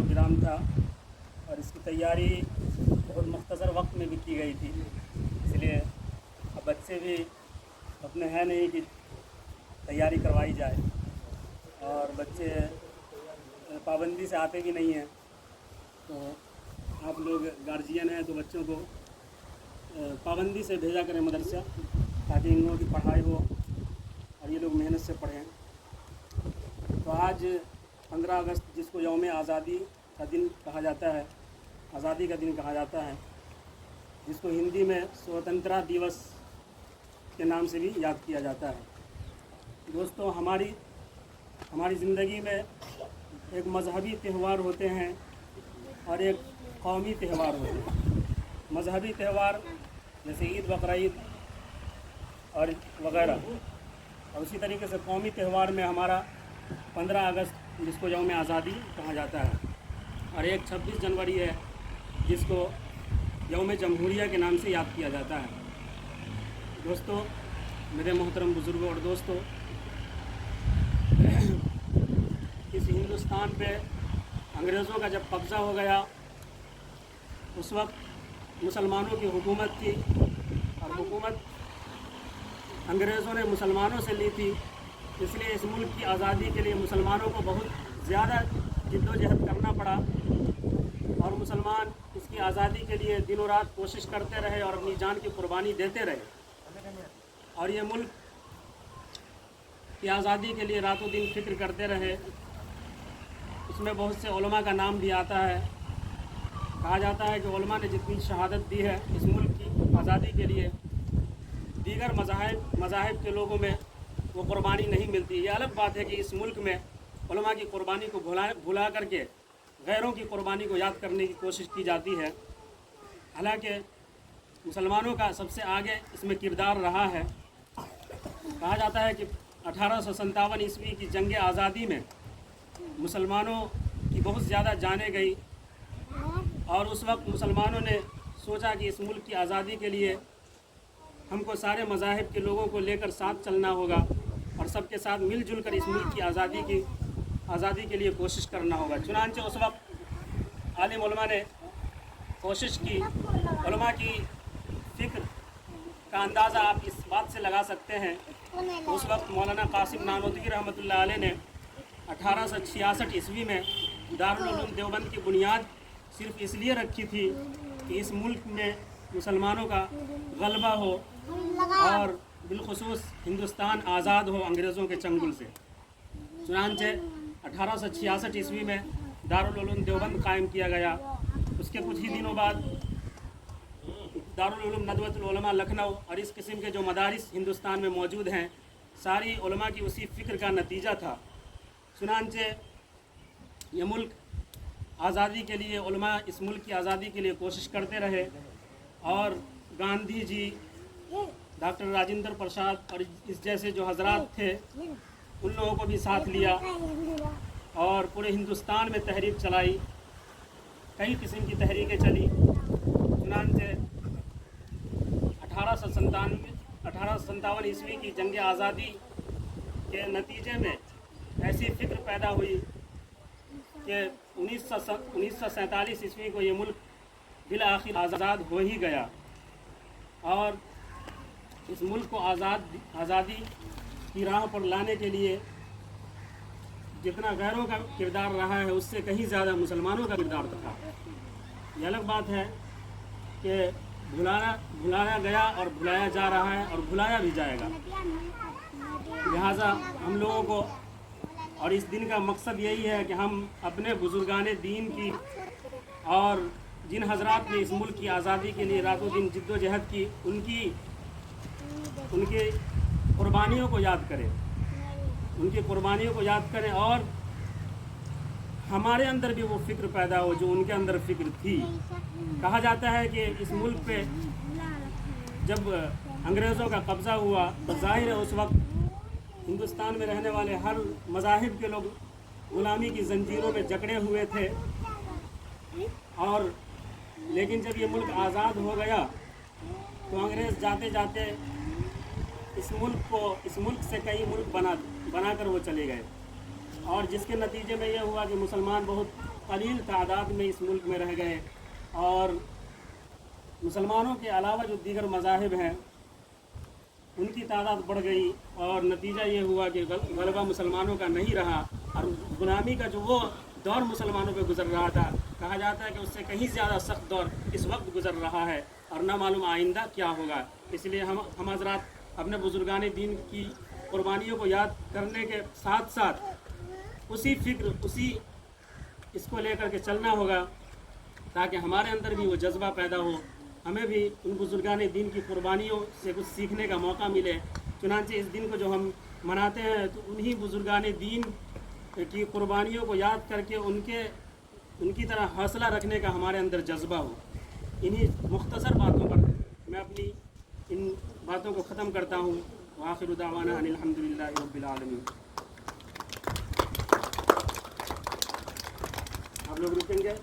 Programme था और इसकी तैयारी बहुत मुख्तसर वक्त में भी की गई थी, इसलिए अब बच्चे भी अपने हैं नहीं कि तैयारी करवाई जाए, और बच्चे पाबंदी से आते भी नहीं हैं। तो आप लोग गार्जियन हैं तो बच्चों को पाबंदी से भेजा करें मदरसा, ताकि इन लोगों की पढ़ाई हो और ये लोग मेहनत से पढ़ें। तो आज 15 अगस्त, जिसको यौम आज़ादी का दिन कहा जाता है, आज़ादी का दिन कहा जाता है, जिसको हिंदी में स्वतंत्रता दिवस के नाम से भी याद किया जाता है। दोस्तों, हमारी ज़िंदगी में एक मज़हबी त्यौहार होते हैं और एक कौमी त्यौहार होते हैं। मज़हबी त्यौहार जैसे ईद, बकरीद और वग़ैरह, और उसी तरीके से कौमी त्यौहार में हमारा 15 अगस्त, जिसको यौम आज़ादी कहा जाता है, और एक 26 जनवरी है, जिसको यौम जमहूरिया के नाम से याद किया जाता है। दोस्तों, मेरे मोहतरम बुज़ुर्गों और दोस्तों, इस हिंदुस्तान पे अंग्रेज़ों का जब कब्ज़ा हो गया, उस वक्त मुसलमानों की हुकूमत थी, और हुकूमत अंग्रेज़ों ने मुसलमानों से ली थी। इसलिए इस मुल्क की आज़ादी के लिए मुसलमानों को बहुत ज़्यादा जिद्दोजहद करना पड़ा, और मुसलमान इसकी आज़ादी के लिए दिनों रात कोशिश करते रहे और अपनी जान की कुर्बानी देते रहे, और ये मुल्क की आज़ादी के लिए रातों दिन फ़िक्र करते रहे। उसमें बहुत से उलमा का नाम भी आता है। कहा जाता है कि उलमा ने जितनी शहादत दी है इस मुल्क की आज़ादी के लिए, दीगर मज़ाहिब के लोगों में वो कुर्बानी नहीं मिलती। ये अलग बात है कि इस मुल्क में उलमा की कुर्बानी को भुला करके गैरों की कुर्बानी को याद करने की कोशिश की जाती है। हालांकि मुसलमानों का सबसे आगे इसमें किरदार रहा है। कहा जाता है कि 1857 ईस्वी की जंग आज़ादी में मुसलमानों की बहुत ज़्यादा जानें गई, और उस वक्त मुसलमानों ने सोचा कि इस मुल्क की आज़ादी के लिए हमको सारे मज़ाहिब के लोगों को लेकर साथ चलना होगा, और सबके साथ मिलजुल कर इस मुल्क की आज़ादी के लिए कोशिश करना होगा। चुनांचे उस वक्त आलिम उलमा ने कोशिश की। उलमा की फ़िक्र का अंदाज़ा आप इस बात से लगा सकते हैं। उस वक्त मौलाना कासिम नानोतवी रहमतुल्लाह अलैह ने 1866 ईस्वी में दारुल उलूम देवबंद की बुनियाद सिर्फ़ इसलिए रखी थी कि इस मुल्क में मुसलमानों का गलबा हो और बिलखुसूस हिंदुस्तान आज़ाद हो अंग्रेज़ों के चंगुल से। चुनांचे 1866 ईस्वी में दारुल उलूम देवबंद कायम किया गया। उसके कुछ ही दिनों बाद दारुल उलूम नदवतुल उलमा लखनऊ और इस किस्म के जो मदारिस हिंदुस्तान में मौजूद हैं, सारी उलमा की उसी फ़िक्र का नतीजा था। चुनांचे ये मुल्क आज़ादी के लिए, उलमा इस मुल्क की आज़ादी के लिए कोशिश करते रहे, और गांधी जी, डॉक्टर राजेंद्र प्रसाद और इस जैसे जो हजरात थे, उन लोगों को भी साथ लिया और पूरे हिंदुस्तान में तहरीक चलाई। कई किस्म की तहरीकें चली। चुनांचे 1857 ईस्वी की जंग आज़ादी के नतीजे में ऐसी फ़िक्र पैदा हुई कि 1947 ईस्वी को ये मुल्क बिल आखिर आज़ाद हो ही गया, और इस मुल्क को आज़ादी की राह पर लाने के लिए जितना गैरों का किरदार रहा है, उससे कहीं ज़्यादा मुसलमानों का किरदार था। ये अलग बात है कि भुलाया गया और भुलाया जा रहा है और भुलाया भी जाएगा। लिहाजा हम लोगों को, और इस दिन का मकसद यही है कि हम अपने बुजुर्गाने दीन की और जिन हजरात ने इस मुल्क की आज़ादी के लिए रातों दिन जिद्दोजहद की, उनकी कुर्बानियों को याद करें, और हमारे अंदर भी वो फ़िक्र पैदा हो जो उनके अंदर फ़िक्र थी। कहा जाता है कि इस मुल्क पे जब अंग्रेज़ों का कब्ज़ा हुआ तो ज़ाहिर है उस वक्त हिंदुस्तान में रहने वाले हर मज़ाहिब के लोग ग़ुलामी की ज़ंजीरों में जकड़े हुए थे, और लेकिन जब ये मुल्क आज़ाद हो गया तो अंग्रेज़ जाते जाते इस मुल्क से कई मुल्क बनाकर वो चले गए, और जिसके नतीजे में ये हुआ कि मुसलमान बहुत قلیل تعداد میں اس ملک میں رہ گئے اور مسلمانوں کے علاوہ جو دیگر مذاہب ہیں ان کی تعداد بڑھ گئی اور نتیجہ یہ ہوا کہ غلبہ مسلمانوں کا نہیں رہا اور غلامی کا جو وہ دور مسلمانوں پہ گزر رہا تھا کہا جاتا ہے کہ اس سے کہیں زیادہ سخت دور اس وقت گزر رہا ہے اور نہ معلوم آئندہ کیا ہوگا۔ اس لیے ہم حضرات اپنے بزرگان دین کی قربانیوں کو یاد کرنے کے ساتھ ساتھ اسی فکر اس کو لے کر کے چلنا ہوگا تاکہ ہمارے اندر بھی وہ جذبہ پیدا ہو، ہمیں بھی ان بزرگان دین کی قربانیوں سے کچھ سیکھنے کا موقع ملے۔ چنانچہ اس دن کو جو ہم مناتے ہیں تو انہی بزرگان دین کی قربانیوں کو یاد کر کے ان کی طرح حوصلہ رکھنے کا ہمارے اندر جذبہ ہو۔ انہی مختصر باتوں پر میں اپنی ان باتوں کو ختم کرتا ہوں۔ وآخر دعوانا ان الحمدللہ رب العالمین۔ آپ لوگ رکیں گے؟